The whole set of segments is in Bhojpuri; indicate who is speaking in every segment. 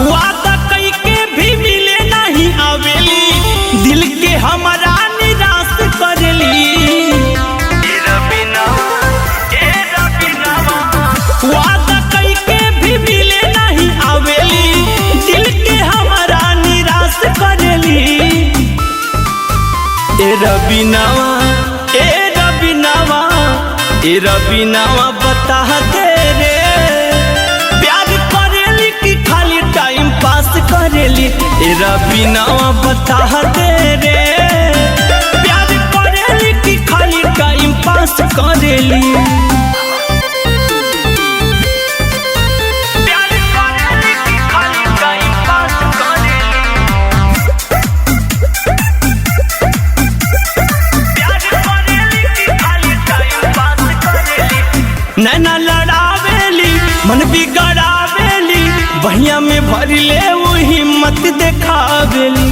Speaker 1: वादा कई के भी मिले नहीं आवेली, दिल के हमारा निराश करली। वादा कई के भी मिले नहीं आवेली, दिल के हमारा निराश करली। ए रबीनावा, ए रबीनावा, ए रबीनावा बता दे रे, प्यार करेली कि खाली टाइम पास करेली। ए रबीनावा बता दे रे, प्यार करेली कि खाली टाइम पास करेली। नैना लड़ावेली मन बिगड़ावेली, बहिया में भर ले वो हिम्मत देखावेली।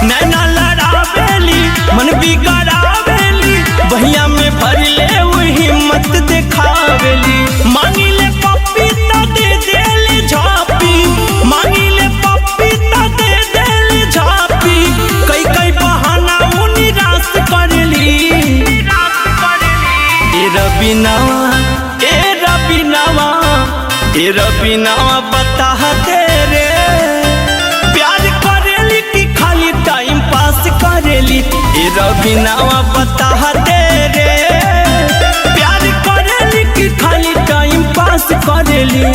Speaker 1: नैना लड़ावेली मन बिगड़ावेली, बहिया में भर ले वो हिम्मत देखावेली। मांगी ले पप्पी तो दे देले झापी, मांगी ले पप्पी तो दे देले झापी, कई कई बहाना वो निराश करली। ए रबीनावा, ए रबीनावा, ए रबीनावा बता दे रे, प्यार करेली कि खाली टाइम पास करेली। ए रबीनावा बता दे रे, प्यार करेली कि खाली टाइम पास करेली।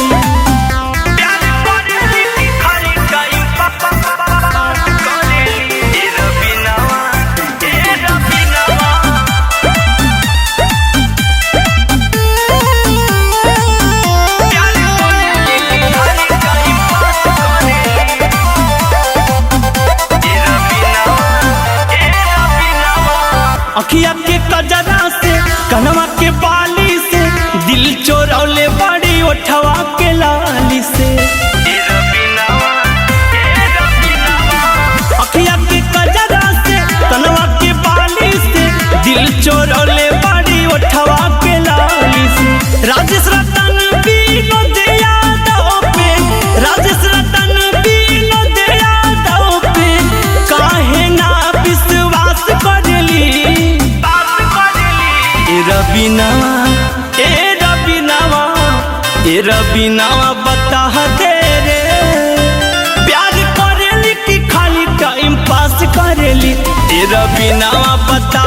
Speaker 1: अखिया के कजरा से कनवा के बाली से, दिल चोरौले बड़ी ओठवा के लाली से। अखिया के कजरा से कनवा के बाली से, दिल चोरौले बड़ी ओठवा के लाली से। राजेश रतन बीनो दे यादों पे, राजेश रतन बीनो दे यादों पे, काहे ना विश्वास करली। ए रबीनावा, ए रबीनावा, ए रबीनावा बता दे रे, प्यार करेली कि खाली टाइम पास करेली। ए रबीनावा बता